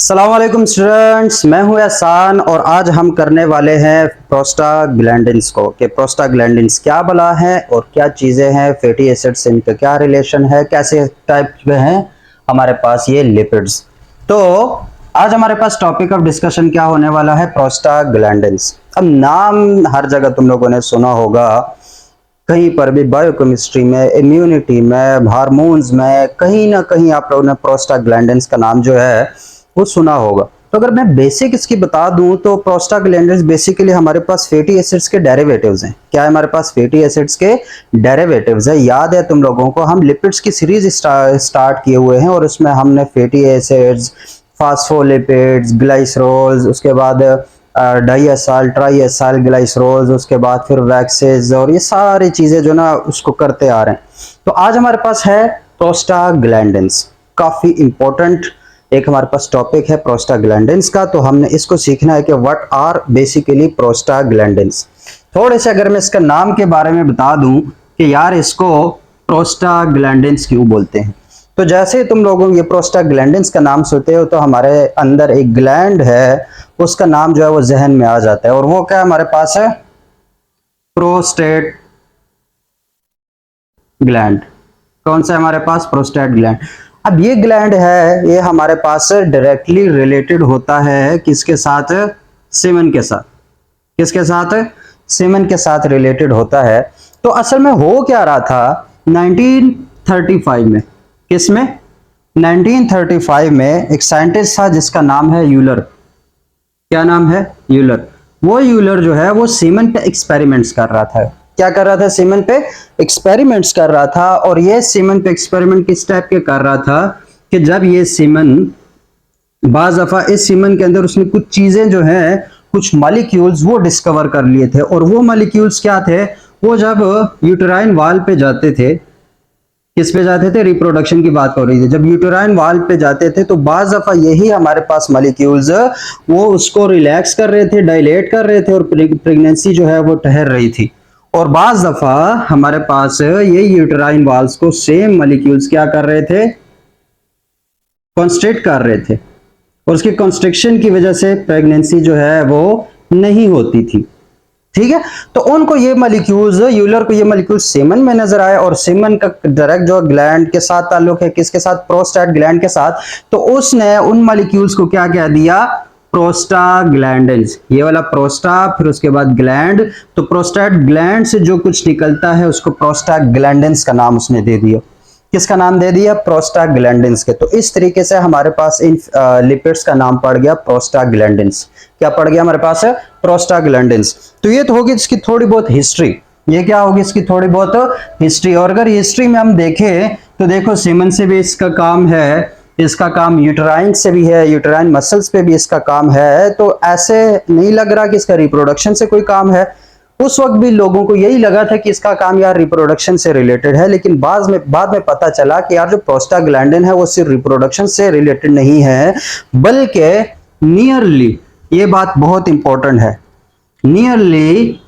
अस्सलाम वालेकुम स्टूडेंट्स, मैं हूं एहसान और आज हम करने वाले हैं प्रोस्टाग्लैंडिन्स को कि प्रोस्टाग्लैंडिन्स क्या बला है और क्या चीज़ें हैं, फैटी एसिड्स से इनका क्या रिलेशन है, कैसे टाइप के हैं हमारे पास ये लिपिड्स। तो आज हमारे पास टॉपिक ऑफ डिस्कशन क्या होने वाला है, प्रोस्टाग्लैंडिन्स। अब नाम हर जगह तुम लोगों ने सुना होगा, कहीं पर भी बायोकेमिस्ट्री में, इम्यूनिटी में, हार्मोन्स में, कहीं ना कहीं आप लोगों ने प्रोस्टाग्लैंडिन्स का नाम जो है वो सुना होगा। तो अगर मैं बेसिक इसकी बता दूं तो प्रोस्टाग्लैंडिन्स बेसिकली हमारे पास फैटी एसिड्स के डेरिवेटिव्स हैं। क्या है हमारे पास? फैटी एसिड्स के डेरिवेटिव्स है। याद है तुम लोगों को, हम लिपिड्स की सीरीज स्टार्ट किए हुए हैं और उसमें हमने फैटी एसिड्स, फास्फोलिपिड्स, ग्लाइसरोल्स, उसके बाद डाइएसाइल, ट्राइएसाइल ग्लाइसरोल्स, उसके बाद फिर वैक्सेस और ये सारी चीजें जो ना उसको करते आ रहे हैं। तो आज हमारे पास है प्रोस्टाग्लैंडिन्स, काफी इंपॉर्टेंट एक हमारे पास टॉपिक है प्रोस्टाग्लैंडिन्स का। तो हमने इसको सीखना है कि व्हाट आर बेसिकली प्रोस्टाग्लैंडिन्स। थोड़े से अगर मैं इसका नाम के बारे में बता दूं कि यार इसको प्रोस्टाग्लैंडिन्स क्यों बोलते हैं, तो जैसे तुम लोगों ये प्रोस्टाग्लैंडिन्स का नाम सुनते हो तो हमारे अंदर एक ग्लैंड है, उसका नाम जो है वो जहन में आ जाता है, और वो क्या हमारे पास है? Prostate gland. कौन सा है हमारे पास? Prostate gland. अब ये ग्लैंड है, ये हमारे पास डायरेक्टली रिलेटेड होता है किसके साथ? सीमेन के साथ। किसके साथ? सीमेन के साथ रिलेटेड होता है। तो असल में हो क्या रहा था 1935 में? किस में? 1935 में एक साइंटिस्ट था जिसका नाम है यूलर। क्या नाम है? यूलर। वो यूलर जो है वो सीमेन पे एक्सपेरिमेंट्स कर रहा था। क्या कर रहा था? सीमेन पे एक्सपेरिमेंट्स कर रहा था। और ये सीमेन पे एक्सपेरिमेंट किस टाइप के कर रहा था कि जब ये सीमेन, बाज दफा इस सीमेन के अंदर उसने कुछ चीजें जो है, कुछ मॉलिक्यूल्स वो डिस्कवर कर लिए थे। और वो मॉलिक्यूल्स क्या थे? वो जब यूटेराइन वाल पे जाते थे, किस पे जाते थे? रिप्रोडक्शन की बात हो रही थी। जब यूटेराइन वाल पे जाते थे तो बाज दफा यही हमारे पास मॉलिक्यूल्स वो उसको रिलैक्स कर रहे थे, डायलेट कर रहे थे और प्रेगनेंसी जो है वो ठहर रही थी। और बाज दफा हमारे पास ये यूटेराइन वाल्स को सेम मॉलिक्यूल्स क्या कर रहे थे? कॉन्स्ट्रिक्ट कर रहे थे, और उसके कॉन्स्ट्रिक्शन की वजह से प्रेगनेंसी जो है वो नहीं होती थी। ठीक है, तो उनको ये मॉलिक्यूल्स, यूलर को ये मॉलिक्यूल्स सीमेन में नजर आए, और सीमेन का डायरेक्ट जो ग्लैंड के साथ ताल्लुक है, किसके साथ? प्रोस्टेट ग्लैंड के साथ। तो उसने उन मॉलिक्यूल्स को क्या कह दिया? प्रोस्टाग्लैंडिन्स। ये वाला प्रोस्टा, फिर उसके बाद ग्लैंड। तो प्रोस्टेट ग्लैंड से जो कुछ निकलता है उसको प्रोस्टाग्लैंडिन्स का नाम उसने दे दिया। किसका नाम दे दिया? प्रोस्टाग्लैंडिन्स के। तो इस तरीके से हमारे पास इन लिपिड्स का नाम पड़ गया प्रोस्टाग्लैंडिन्स। क्या पड़ गया हमारे पास? प्रोस्टाग्लैंडिन्स। तो ये तो होगी इसकी थोड़ी बहुत हिस्ट्री। ये क्या होगी? इसकी थोड़ी बहुत हिस्ट्री। और अगर हिस्ट्री में हम देखें तो देखो, सीमेन से भी इसका काम है, इसका काम यूटेराइन से भी है, यूटेराइन मसल्स पे भी इसका काम है। तो ऐसे नहीं लग रहा कि इसका रिप्रोडक्शन से कोई काम है। उस वक्त भी लोगों को यही लगा था कि इसका काम यार रिप्रोडक्शन से रिलेटेड है, लेकिन बाद में पता चला कि यार जो प्रोस्टाग्लैंडिन है वो सिर्फ रिप्रोडक्शन से रिलेटेड नहीं है, बल्कि नियरली, ये बात बहुत इंपॉर्टेंट है, nearly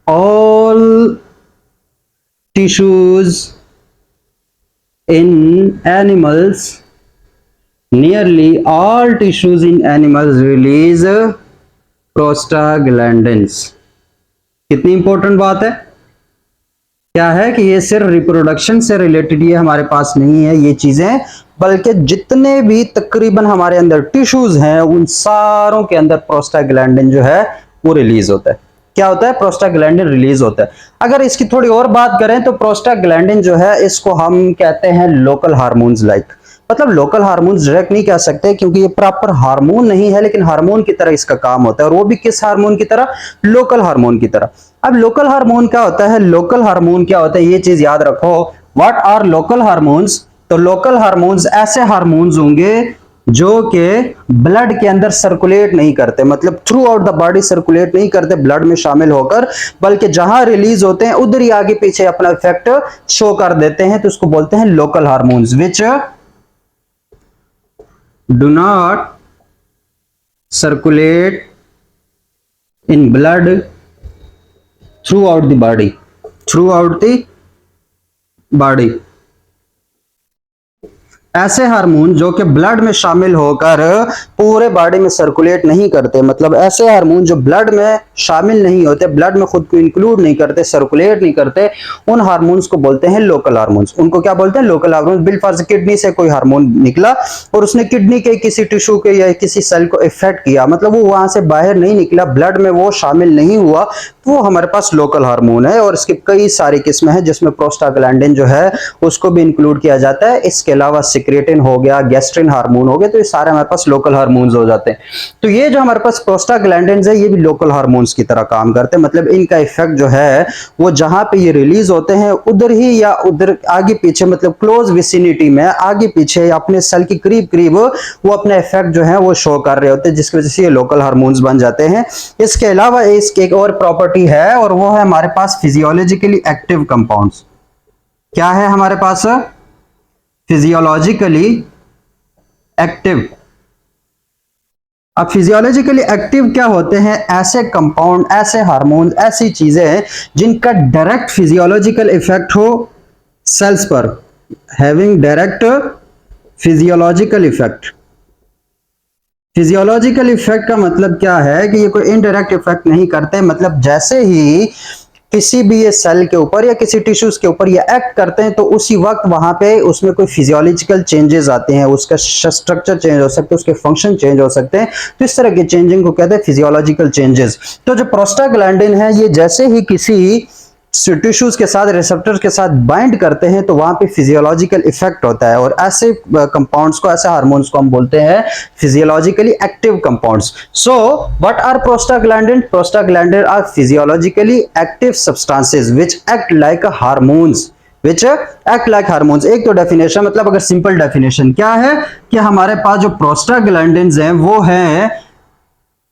all tissues in animals, nearly all tissues in animals release prostaglandins। कितनी इंपॉर्टेंट बात है? क्या है कि ये सिर्फ रिप्रोडक्शन से रिलेटेड ये हमारे पास नहीं है ये चीजें, बल्कि जितने भी तकरीबन हमारे अंदर टिश्यूज हैं उन सारों के अंदर प्रोस्टाग्लैंडिन जो है वो रिलीज होता है। क्या होता है? प्रोस्टाग्लैंडिन रिलीज होता है। अगर इसकी थोड़ी और बात करें तो प्रोस्टाग्लैंडिन जो है इसको हम कहते हैं लोकल हार्मोन्स लाइक। मतलब लोकल हार्मोन्स डायरेक्ट नहीं कह सकते क्योंकि ये प्रॉपर हार्मोन नहीं है, लेकिन हार्मोन की तरह इसका काम होता है। और वो भी किस हार्मोन की तरह? लोकल हार्मोन की तरह। अब लोकल हार्मोन क्या होता है? लोकल हार्मोन क्या होता है ये चीज याद रखो। What are local hormones? तो लोकल हार्मोन्स ऐसे हार्मोन्स होंगे जो कि ब्लड के अंदर सर्कुलेट नहीं करते, मतलब through out the body circulate नहीं करते ब्लड में शामिल होकर, बल्कि जहां रिलीज होते हैं उधर ही आगे पीछे अपना इफेक्ट शो कर देते हैं। तो उसको बोलते हैं local hormones, which do not circulate in blood throughout the body, throughout the body। ऐसे हार्मोन जो कि ब्लड में शामिल होकर पूरे बॉडी में सर्कुलेट नहीं करते, मतलब ऐसे हार्मोन जो ब्लड में शामिल नहीं होते, ब्लड में खुद को इंक्लूड नहीं करते, सर्कुलेट नहीं करते, उन हार्मोन्स को बोलते हैं लोकल हार्मोन्स। उनको क्या बोलते हैं? Local hormones. बिलफर्ज किडनी से कोई हार्मोन निकला और उसने किडनी के किसी टिश्यू के या किसी सेल को इफेक्ट किया, मतलब वो वहां से बाहर नहीं निकला, ब्लड में वो शामिल नहीं हुआ, वो हमारे पास लोकल हार्मोन है। और इसकी कई सारी किस्में हैं जिसमें प्रोस्टाग्लैंडिन जो है उसको भी इंक्लूड किया जाता है। इसके अलावा सिक्रेटिन हो गया, गैस्ट्रिन हार्मोन हो गया, तो ये सारे हमारे पास लोकल हार्मोन्स हो जाते हैं। तो ये जो हमारे पास प्रोस्टाग्लैंडिन्स है ये भी लोकल हार्मोन्स की तरह काम करते हैं, मतलब इनका इफेक्ट जो है वो जहां पे ये रिलीज होते हैं उधर ही या उधर आगे पीछे, मतलब क्लोज विसिनिटी में आगे पीछे अपने सेल के करीब करीब वो अपने इफेक्ट जो है वो शो कर रहे होते हैं, जिसकी वजह से ये लोकल हार्मोन्स बन जाते हैं। इसके अलावा इसकी एक और प्रॉपर्टी है और वो है हमारे पास फिजियोलॉजिकली एक्टिव कंपाउंड्स। क्या है हमारे पास? Physiologically active. अब फिजियोलॉजिकली एक्टिव क्या होते हैं? ऐसे कंपाउंड, ऐसे हार्मोन, ऐसी चीजें हैं जिनका डायरेक्ट फिजियोलॉजिकल इफेक्ट हो सेल्स पर, having direct physiological effect. Physiological effect का मतलब क्या है कि ये कोई इनडायरेक्ट इफेक्ट नहीं करते, मतलब जैसे ही किसी भी ये सेल के ऊपर या किसी टिश्यूज के ऊपर ये एक्ट करते हैं तो उसी वक्त वहां पे उसमें कोई फिजियोलॉजिकल चेंजेस आते हैं, उसका स्ट्रक्चर चेंज हो सकते हैं, उसके फंक्शन चेंज हो सकते हैं, तो इस तरह के चेंजिंग को कहते हैं फिजियोलॉजिकल चेंजेस। तो जो प्रोस्टाग्लैंडिन है ये जैसे ही किसी टिश्यूज के साथ, रिसेप्टर्स के साथ बाइंड करते हैं तो वहां पे फिजियोलॉजिकल इफेक्ट होता है, और ऐसे कंपाउंड्स को, ऐसे हार्मोन्स को हम बोलते हैं physiologically active compounds. So what are prostaglandin? Prostaglandin are physiologically active substances which act like hormones, which act like hormones। एक तो डेफिनेशन, मतलब अगर सिंपल डेफिनेशन क्या है कि हमारे पास जो प्रोस्टाग्लैंडिन्स हैं वो है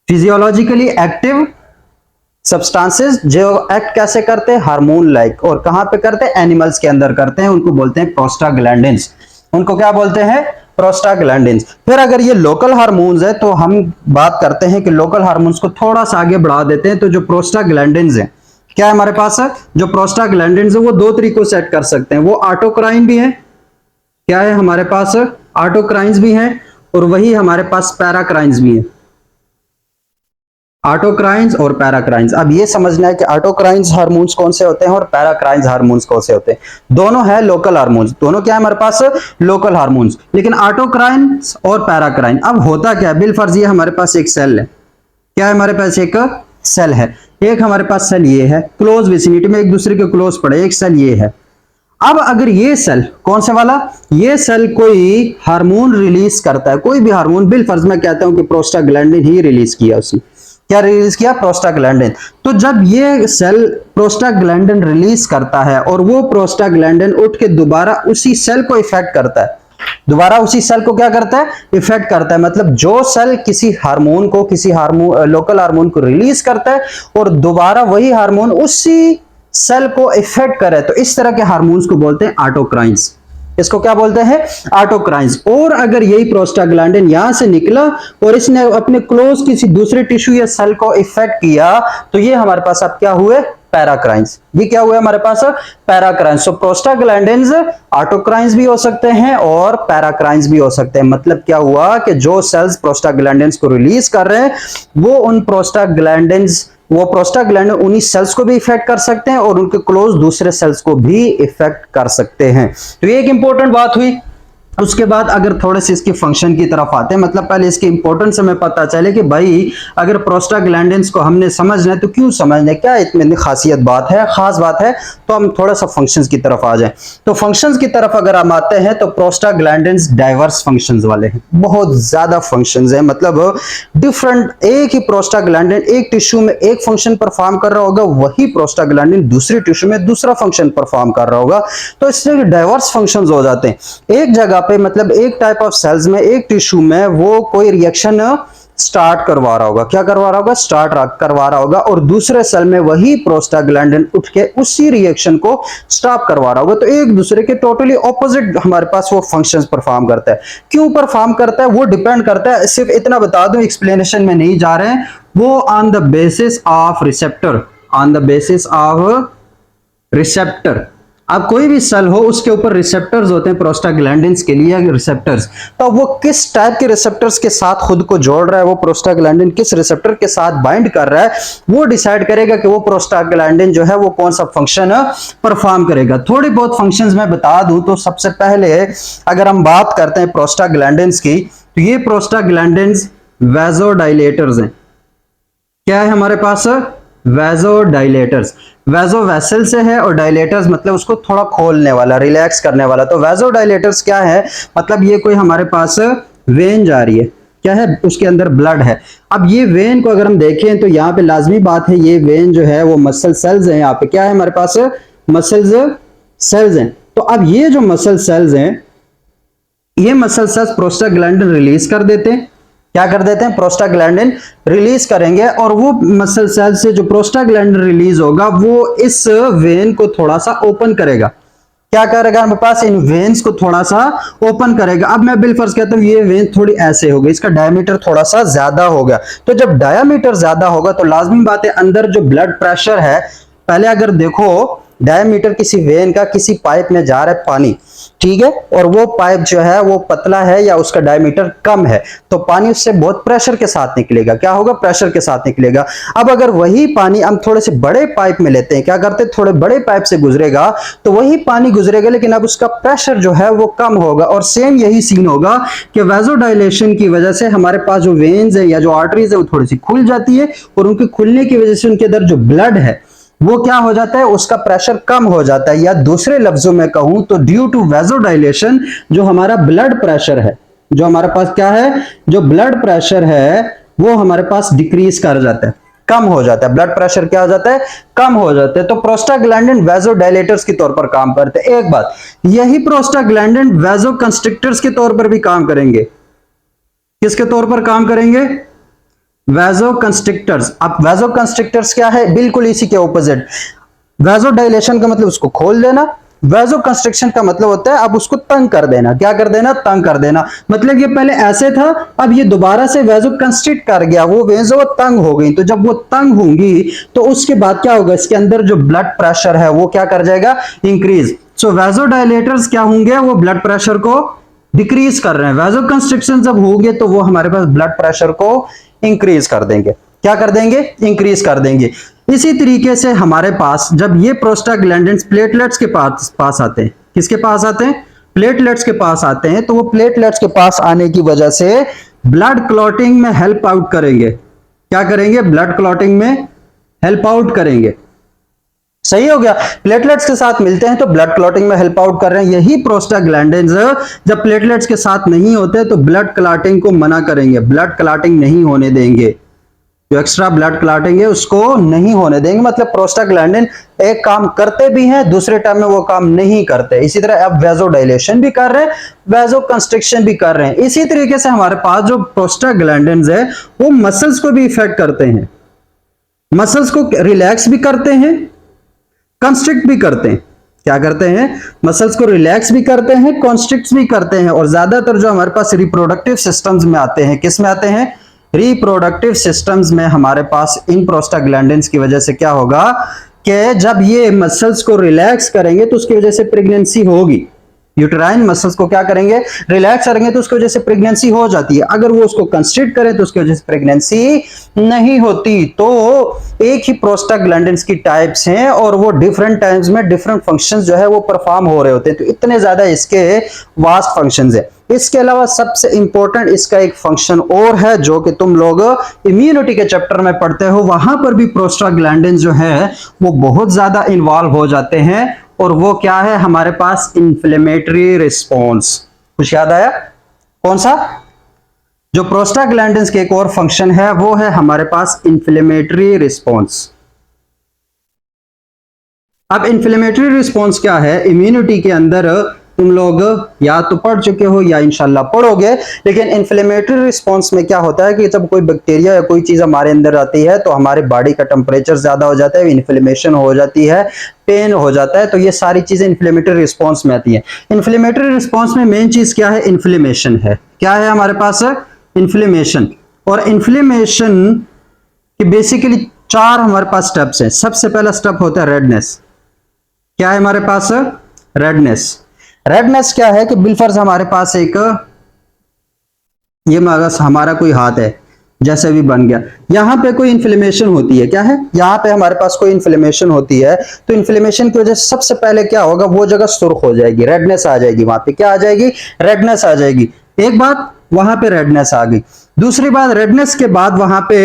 फिजियोलॉजिकली एक्टिव सब्सटेंसेस जो एक्ट कैसे करते हैं? Hormone like. और कहां पे करते हैं? एनिमल्स के अंदर करते हैं, उनको बोलते हैं प्रोस्टाग्लैंडिन्स। उनको क्या बोलते हैं? प्रोस्टाग्लैंडिन्स। फिर अगर ये लोकल हार्मोन्स है तो हम बात करते हैं कि लोकल हार्मोन्स को थोड़ा सा आगे बढ़ा देते हैं। तो जो प्रोस्टाग्लैंडिन्स है, क्या है हमारे पास? जो प्रोस्टाग्लैंडिन्स है वो दो तरीकों से एक्ट कर सकते हैं। वो ऑटोक्राइन भी है, क्या है हमारे पास? ऑटोक्राइन्स भी हैं, और वही हमारे पास पैराक्राइन्स भी है। ऑटोक्राइन्स और पैराक्राइन्स। अब ये समझना है कि ऑटोक्राइन्स हार्मोन्स कौन से होते हैं और पैराक्राइन्स हार्मोन्स कौन से होते हैं। दोनों है लोकल हार्मोन्स, दोनों क्या है हमारे पास? Local hormones. लेकिन ऑटोक्राइन्स और पैराक्राइन, अब होता क्या है? बिलफर्ज ये हमारे पास एक सेल है, क्या है हमारे पास? एक सेल है, एक हमारे पास सेल ये है, क्लोज विसिनिटी में एक दूसरे के क्लोज पड़े, एक सेल ये है। अब अगर ये सेल, कौन से वाला? ये सेल कोई हार्मोन रिलीज करता है, कोई भी हार्मोन, बिलफर्ज मैं कहता हूं कि प्रोस्टाग्लैंडिन ही रिलीज किया उसने। क्या रिलीज किया? प्रोस्टाग्लैंडिन। तो जब ये सेल प्रोस्टाग्लैंडिन रिलीज करता है और वो प्रोस्टाग्लैंडिन उठ के दोबारा उसी सेल को इफेक्ट करता है, दोबारा उसी सेल को क्या करता है? इफेक्ट करता है। मतलब जो सेल किसी हार्मोन को, किसी हार्मोन, लोकल हार्मोन को रिलीज करता है और दोबारा वही हार्मोन उसी सेल को इफेक्ट करे, तो इस तरह के हार्मोन्स को बोलते हैं ऑटोक्राइन्स। इसको क्या बोलते हैं? ऑटोक्राइन्स। और अगर यही प्रोस्टाग्लैंडिन यहां से निकला और इसने अपने क्लोज किसी दूसरे टिश्यू या सेल को इफेक्ट किया, तो ये हमारे पास अब क्या हुए? पैराक्राइन्स। ये क्या हुआ हमारे पास? पैराक्राइन्स। सो प्रोस्टाग्लैंडिन्स ऑटोक्राइन्स भी हो सकते हैं और पैराक्राइन्स भी हो सकते हैं। मतलब क्या हुआ कि जो सेल्स प्रोस्टाग्लैंडिन्स को रिलीज कर रहे हैं वो उन प्रोस्टाग्लैंडिन्स, वो प्रोस्टाग्लैंडिन उन्हीं सेल्स को भी इफेक्ट कर सकते हैं और उनके क्लोज दूसरे सेल्स को भी इफेक्ट कर सकते हैं। तो ये एक इंपॉर्टेंट बात हुई। उसके बाद अगर थोड़े से इसके फंक्शन की तरफ आते हैं, मतलब पहले इसके इंपॉर्टेंस हमें पता चले कि भाई अगर प्रोस्टाग्लैंडिन्स को हमने समझना है तो क्यों समझना है, क्या इतनी खासियत बात है, खास बात है, तो हम थोड़ा सा फंक्शंस की तरफ आ जाएं। तो फंक्शंस की तरफ अगर हम आते हैं तो प्रोस्टाग्लैंडिन्स डाइवर्स फंक्शंस वाले हैं, बहुत ज्यादा फंक्शंस हैं। मतलब डिफरेंट, एक ही प्रोस्टाग्लैंडिन एक टिश्यू में एक फंक्शन परफॉर्म कर रहा होगा, वही प्रोस्टाग्लैंडिन दूसरे टिश्यू में दूसरा फंक्शन परफॉर्म कर रहा होगा, तो इससे डाइवर्स फंक्शंस हो जाते हैं। एक जगह पे, मतलब एक टाइप ऑफ सेल्स में, एक टिश्यू में वो कोई रिएक्शन स्टार्ट करवा रहा होगा, क्या करवा रहा होगा? स्टार्ट करवा रहा होगा, और दूसरे सेल में वही प्रोस्टाग्लैंडिन उठ के उसी रिएक्शन को स्टॉप करवा रहा होगा। तो एक दूसरे के टोटली ऑपोजिट हमारे पास वो फंक्शंस परफॉर्म करता है। क्यों परफॉर्म करता है वो डिपेंड करता है, सिर्फ इतना बता दूं, एक्सप्लेनेशन में नहीं जा रहे हैं, वो on the basis of receptor, on the basis of receptor, अब कोई भी सेल हो उसके ऊपर रिसेप्टर्स होते हैं प्रोस्टाग्लैंडिन्स के लिए, रिसेप्टर्स। तो वो किस टाइप के रिसेप्टर्स के साथ खुद को जोड़ रहा है, वो प्रोस्टाग्लैंडिन किस रिसेप्टर के साथ बाइंड कर रहा है, वो डिसाइड करेगा कि वो प्रोस्टाग्लैंडिन जो है वो कौन सा फंक्शन परफॉर्म करेगा। थोड़ी बहुत फंक्शंस मैं बता दूं तो सबसे पहले अगर हम बात करते हैं प्रोस्टाग्लैंडिन्स की, तो ये प्रोस्टाग्लैंडिन्स वैसोडाइलेटर्स हैं। क्या है हमारे पास? वैसोडाइलेटर्स। वैसो वेसल से है और डायलेटर्स मतलब उसको थोड़ा खोलने वाला, रिलैक्स करने वाला। तो वैसोडाइलेटर्स क्या है? मतलब ये कोई हमारे पास वेन जा रही है, क्या है? उसके अंदर ब्लड है। अब ये वेन को अगर हम देखें तो यहाँ पे लाजमी बात है, ये वेन जो है वो मसल सेल्स हैं। यहाँ पे क्या है हमारे पास? मसल्स सेल्स हैं। तो अब ये जो मसल सेल्स हैं, ये मसल सेल्स प्रोस्टाग्लैंडिन रिलीज कर देते हैं। क्या कर देते हैं? प्रोस्टाग्लैंडिन रिलीज करेंगे, और वो मसल सेल से जो प्रोस्टाग्लैंडिन रिलीज होगा वो इस वेन को थोड़ा सा ओपन करेगा। क्या करेगा हमारे पास? इन वेन्स को थोड़ा सा ओपन करेगा। अब मैं बिलफर्ज कहता हूं ये वेन थोड़ी ऐसे हो गई, इसका डायमीटर थोड़ा सा ज्यादा हो गया। तो जब डायमीटर ज्यादा होगा तो लाजमी बात है अंदर जो ब्लड प्रेशर है, पहले अगर देखो डायमीटर किसी वेन का, किसी पाइप में जा रहा है पानी, ठीक है, और वो पाइप जो है वो पतला है या उसका डायमीटर कम है, तो पानी उससे बहुत प्रेशर के साथ निकलेगा। क्या होगा? प्रेशर के साथ निकलेगा। अब अगर वही पानी हम थोड़े से बड़े पाइप में लेते हैं, क्या करते हैं? थोड़े बड़े पाइप से गुजरेगा तो वही पानी गुजरेगा, लेकिन अब उसका प्रेशर जो है वो कम होगा। और सेम यही सीन होगा कि वैसोडाइलेशन की वजह से हमारे पास जो वेन्स है या जो आर्टरीज है वो थोड़ी सी खुल जाती है, और उनके खुलने की वजह से उनके अंदर जो ब्लड है वो क्या हो जाता है? उसका प्रेशर कम हो जाता है। या दूसरे लफ्जों में कहूं तो ड्यू टू वैसोडाइलेशन जो हमारा ब्लड प्रेशर है, जो हमारे पास क्या है, जो ब्लड प्रेशर है वो हमारे पास डिक्रीज कर जाता है, कम हो जाता है। ब्लड प्रेशर क्या हो जाता है? कम हो जाता है। तो प्रोस्टाग्लैंडिन वैसोडाइलेटर्स के तौर पर काम करते हैं। एक बात, यही प्रोस्टाग्लैंडिन वैसोकंस्ट्रिक्टर्स के तौर पर भी काम करेंगे। किसके तौर पर काम करेंगे? वैसोकंस्ट्रिक्टर्स। अब वैसोकंस्ट्रिक्टर्स क्या है? बिल्कुल इसी के ऑपोजिट। वैसोडाइलेशन का मतलब उसको खोल देना, वैसोकंस्ट्रिक्शन का मतलब होता है अब उसको तंग कर देना। क्या कर देना? तंग कर देना। मतलब ये पहले ऐसे था, अब ये दोबारा से वैसोकंस्ट्रिक्ट कर गया, वो वेन्स वो तंग हो गई। तो जब वो तंग होंगी तो उसके बाद क्या होगा? इसके अंदर जो ब्लड प्रेशर है वो क्या कर जाएगा? इंक्रीज। सो वैसोडाइलेटर्स क्या होंगे? वो ब्लड प्रेशर को डिक्रीज कर रहे हैं। वैसोकंस्ट्रिक्शन जब होंगे तो वो हमारे पास ब्लड प्रेशर को इंक्रीज कर देंगे। क्या कर देंगे? इंक्रीज कर देंगे। इसी तरीके से हमारे पास जब ये प्रोस्टाग्लैंडिन्स प्लेटलेट्स के पास आते हैं, किसके पास आते हैं? प्लेटलेट्स के पास आते हैं। तो वो प्लेटलेट्स के पास आने की वजह से ब्लड क्लॉटिंग में हेल्प आउट करेंगे। क्या करेंगे? ब्लड क्लॉटिंग में हेल्प आउट करेंगे। सही हो गया। प्लेटलेट्स के साथ मिलते हैं तो ब्लड क्लॉटिंग में हेल्प आउट कर रहे हैं। यही प्रोस्टाग्लैंडिन्स जब प्लेटलेट्स के साथ नहीं होते तो ब्लड क्लॉटिंग को मना करेंगे, ब्लड क्लॉटिंग नहीं होने देंगे। जो एक्स्ट्रा ब्लड क्लॉटिंग है उसको नहीं होने देंगे। मतलब प्रोस्टाग्लैंडिन एक काम करते भी हैं, दूसरे टाइम में वो काम नहीं करते। इसी तरह अब वैसोडाइलेशन भी कर रहे हैं, वैसोकंस्ट्रिक्शन भी कर रहे हैं। इसी तरीके से हमारे पास जो प्रोस्टाग्लैंडिन्स है वो मसल्स को भी इफेक्ट करते हैं, मसल्स को रिलैक्स भी करते हैं, कंस्ट्रिक्ट भी करते हैं। क्या करते हैं? मसल्स को रिलैक्स भी करते हैं, कॉन्स्ट्रिक्ट भी करते हैं। और ज्यादातर जो हमारे पास रिप्रोडक्टिव सिस्टम्स में आते हैं, किस में आते हैं? रिप्रोडक्टिव सिस्टम्स में हमारे पास इन प्रोस्टाग्लैंडिन्स की वजह से क्या होगा कि जब ये मसल्स को रिलैक्स करेंगे तो उसकी वजह से प्रेगनेंसी होगी। यूटेराइन मसल्स को क्या करेंगे? रिलैक्स करेंगे तो उसकी वजह से प्रेगनेंसी हो जाती है। अगर वो उसको कंस्ट्रिक्ट करें तो उसकी वजह से प्रेगनेंसी नहीं होती। तो एक ही प्रोस्टाग्लैंडिन्स की टाइप्स हैं और वो डिफरेंट टाइम्स में डिफरेंट फंक्शंस जो है वो परफॉर्म हो रहे होते हैं। तो इतने ज्यादा इसके वास्ट फंक्शंस है। इसके अलावा सबसे इंपॉर्टेंट इसका एक फंक्शन और है जो कि तुम लोग इम्यूनिटी के चैप्टर में पढ़ते हो, वहां पर भी प्रोस्टाग्लैंडिन्स जो है वो बहुत ज्यादा इन्वॉल्व हो जाते हैं। और वो क्या है हमारे पास? Inflammatory response. कुछ याद आया? कौन सा? जो प्रोस्टाग्लैंडिन्स के एक और फंक्शन है वो है हमारे पास इन्फ्लेमेटरी रिस्पॉन्स। अब इन्फ्लेमेटरी रिस्पॉन्स क्या है? इम्यूनिटी के अंदर तुम लोग या तो पढ़ चुके हो या इंशाल्लाह पढ़ोगे, लेकिन इन्फ्लेमेटरी रिस्पॉन्स में क्या होता है कि जब कोई बैक्टीरिया या कोई चीज हमारे अंदर आती है तो हमारे बॉडी का टेम्परेचर ज्यादा हो जाता है, इन्फ्लेमेशन हो जाती है, पेन हो जाता है। तो ये सारी चीजें इन्फ्लेमेटरी रिस्पॉन्स में आती है। इन्फ्लेमेटरी रिस्पॉन्स में मेन चीज क्या है? इन्फ्लेमेशन है। क्या है हमारे पास? इन्फ्लेमेशन। और इन्फ्लेमेशन की बेसिकली 4 हमारे पास स्टेप्स हैं। सबसे पहला स्टेप होता है रेडनेस। क्या है हमारे पास? रेडनेस। रेडनेस क्या है कि बिलफर्ज हमारे पास एक, ये हमारा कोई हाथ है जैसे भी बन गया, यहां पे कोई इन्फ्लेमेशन होती है, क्या है, यहां पे हमारे पास कोई इन्फ्लेमेशन होती है, तो इन्फ्लेमेशन की वजह से सबसे पहले क्या होगा, वो जगह सुर्ख हो जाएगी, रेडनेस आ जाएगी, वहां पे क्या आ जाएगी, रेडनेस आ जाएगी। एक बात, वहां पे रेडनेस आ गई। दूसरी बात, रेडनेस के बाद वहां पे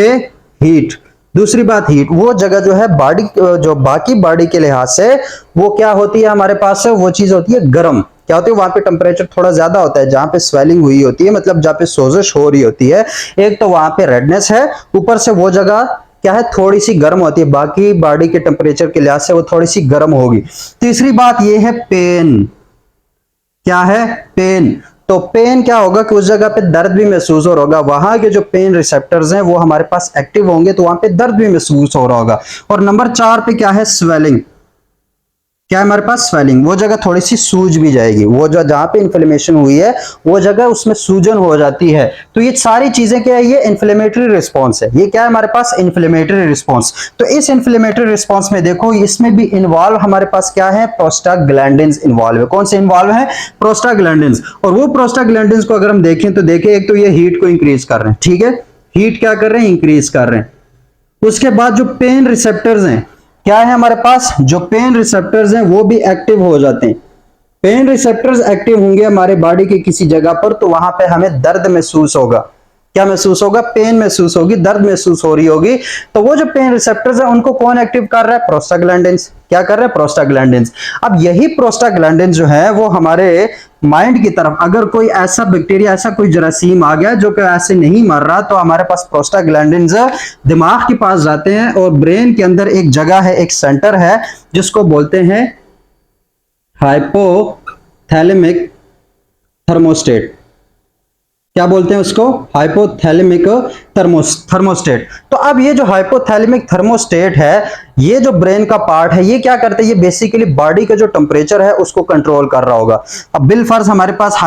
हीट। दूसरी बात हीट, वो जगह जो है बॉडी, जो बाकी बॉडी के लिहाज से वो क्या होती है हमारे पास, वो चीज होती है गर्म। क्या होती है, वहां पे टेम्परेचर थोड़ा ज्यादा होता है, जहां पे स्वेलिंग हुई होती है, मतलब जहां पे सोजिश हो रही होती है, एक तो वहां पे रेडनेस है, ऊपर से वो जगह क्या है, थोड़ी सी गर्म होती है, बाकी बॉडी के टेम्परेचर के लिहाज से वो थोड़ी सी गर्म होगी। तीसरी बात ये है पेन। क्या है? पेन। तो पेन क्या होगा कि उस जगह पे दर्द भी महसूस हो रहा होगा, वहां के जो पेन रिसेप्टर्स हैं वो हमारे पास एक्टिव होंगे, तो वहां पे दर्द भी महसूस हो रहा होगा। और नंबर 4 पे क्या है, स्वेलिंग। क्या है हमारे पास? स्वेलिंग। वो जगह थोड़ी सी सूज भी जाएगी, वो जो जहां पे इन्फ्लेमेशन हुई है वो जगह उसमें सूजन हो जाती है। तो ये सारी चीजें क्या है, ये इन्फ्लेमेटरी रिस्पॉन्स है। ये क्या है हमारे पास? Inflammatory response. तो इस इन्फ्लेमेटरी रिस्पॉन्स में देखो, इसमें भी इन्वॉल्व हमारे पास क्या है, प्रोस्टाग्लैंडिन्स इन्वॉल्व है। कौन से इन्वॉल्व है? प्रोस्टाग्लैंडिन्स। और वो प्रोस्टाग्लैंडिन्स को अगर हम देखें तो देखें, एक तो ये हीट को इंक्रीज कर रहे हैं, ठीक है, हीट क्या कर रहे हैं, इंक्रीज कर रहे हैं। उसके बाद जो पेन रिसेप्टर्स हैं, क्या है हमारे पास, जो पेन रिसेप्टर्स हैं वो भी एक्टिव हो जाते हैं। पेन रिसेप्टर्स एक्टिव होंगे हमारे बॉडी के किसी जगह पर, तो वहां पे हमें दर्द महसूस होगा। क्या महसूस होगा? पेन महसूस होगी, दर्द महसूस हो रही होगी। तो वो जो पेन रिसेप्टर्स है उनको कौन एक्टिव कर रहा है? प्रोस्टाग्लैंडिन्स। क्या कर रहे हैं? प्रोस्टाग्लैंडिन्स। अब यही प्रोस्टाग्लैंडिन्स जो है वो हमारे माइंड की तरफ, अगर कोई ऐसा बैक्टीरिया, ऐसा कोई जरासीम आ गया जो कि ऐसे नहीं मर रहा, तो हमारे पास प्रोस्टाग्लैंडिन्स दिमाग के पास जाते हैं, और ब्रेन के अंदर एक जगह है, एक सेंटर है जिसको बोलते हैं हाइपोथैलेमिक थर्मोस्टेट। क्या बोलते हैं उसको? Hypothalamic thermostat. तो अब ये जो हाइपोथैलेमिक थर्मोस्टेट है, ये जो ब्रेन का पार्ट है, ये क्या करता है, ये बेसिकली बॉडी का जो टेम्परेचर है उसको कंट्रोल कर रहा होगा। अब बिल फर्ज हमारे पास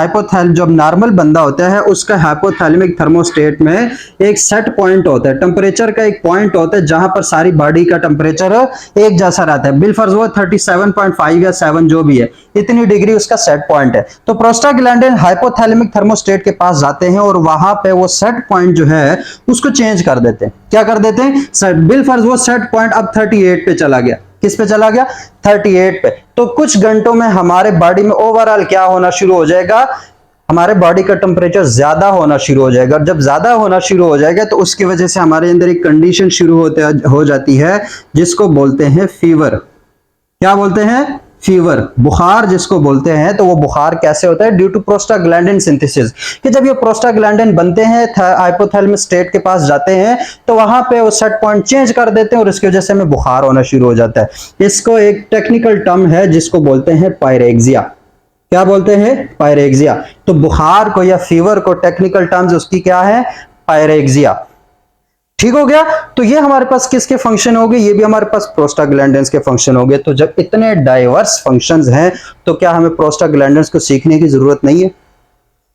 जब नॉर्मल बंदा होता है उसका हाइपोथैलेमिक थर्मोस्टेट में एक सेट पॉइंट होता है, टेम्परेचर का एक पॉइंट होता है जहां पर सारी बॉडी का टेम्परेचर एक जैसा रहता है। बिल फर्ज वो 37.5 या 7 जो भी है, इतनी डिग्री उसका सेट पॉइंट है। तो प्रोस्टाग्लैंडिन हाइपोथैलेमिक थर्मोस्टेट के पास जाते हैं और वहां पे वो सेट पॉइंट जो है उसको चेंज कर देते हैं। क्या कर देते हैं? बिल फर्ज वो सेट पॉइंट अब 38 पे चला गया। किस पे चला गया? 38 पे। तो कुछ घंटों में हमारे बॉडी में ओवरऑल क्या होना शुरू हो जाएगा, हमारे बॉडी का टेम्परेचर ज्यादा होना शुरू हो जाएगा। जब ज्यादा होना शुरू हो जाएगा तो उसकी वजह से हमारे अंदर एक कंडीशन शुरू हो जाती है जिसको बोलते हैं फीवर। क्या बोलते हैं? फीवर, बुखार जिसको बोलते हैं। तो वो बुखार कैसे होता है? ड्यू टू प्रोस्टाग्लैंडिन सिंथेसिस, कि जब ये प्रोस्टाग्लैंडिन बनते हैं, हाइपोथैलेमस स्टेट के पास जाते हैं, तो वहां पे वो सेट पॉइंट चेंज कर देते हैं और इसकी वजह से हमें बुखार होना शुरू हो जाता है। इसको एक टेक्निकल टर्म है जिसको बोलते हैं पायरेक्सिया। क्या बोलते हैं? पायरेक्सिया। तो बुखार को या फीवर को टेक्निकल टर्म्स उसकी क्या है? पायरेक्सिया। ठीक हो गया। तो ये हमारे पास किसके फंक्शन हो गए? ये भी हमारे पास प्रोस्टाग्लैंडिन्स के फंक्शन हो गए। तो जब इतने डाइवर्स फंक्शंस हैं तो क्या हमें प्रोस्टाग्लैंडिन्स को सीखने की जरूरत नहीं है?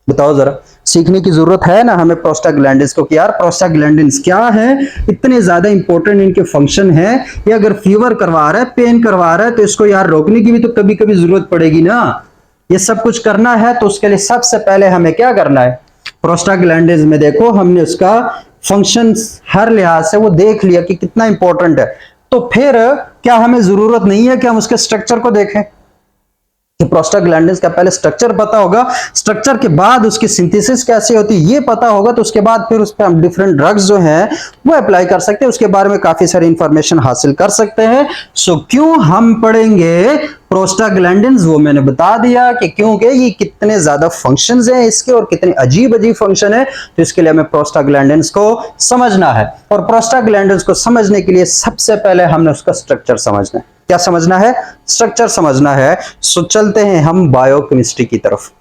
बताओ जरा, सीखने की जरूरत है ना हमें प्रोस्टाग्लैंडिन्स को, कि यार प्रोस्टाग्लैंडिन्स क्या है, इतने ज्यादा इंपॉर्टेंट इनके फंक्शन है। ये अगर फीवर करवा रहा है, पेन करवा रहा है, तो इसको यार रोकने की भी तो कभी कभी जरूरत पड़ेगी ना। ये सब कुछ करना है तो उसके लिए सबसे पहले हमें क्या करना है? प्रोस्टाग्लैंडिन्स में देखो हमने उसका फंक्शंस हर लिहाज से वो देख लिया कि कितना इंपॉर्टेंट है। तो फिर क्या हमें जरूरत नहीं है कि हम उसके स्ट्रक्चर को देखें? कि प्रोस्टाग्लैंडिन्स का पहले स्ट्रक्चर पता होगा, स्ट्रक्चर के बाद उसकी सिंथेसिस कैसे होती है ये पता होगा, तो उसके बाद फिर उस पर हम डिफरेंट ड्रग्स जो हैं वो अप्लाई कर सकते हैं, उसके बारे में काफी सारी इंफॉर्मेशन हासिल कर सकते हैं। सो क्यों हम पढ़ेंगे प्रोस्टाग्लैंडिन्स, वो मैंने बता दिया कि क्योंकि ये कितने ज्यादा फंक्शंस हैं इसके और कितने अजीब अजीब फंक्शन है। तो इसके लिए हमें प्रोस्टाग्लैंडिन्स को समझना है, और प्रोस्टाग्लैंडिन्स को समझने के लिए सबसे पहले हमने उसका स्ट्रक्चर समझना है। क्या समझना है? स्ट्रक्चर समझना है। सो चलते हैं हम बायोकेमिस्ट्री की तरफ।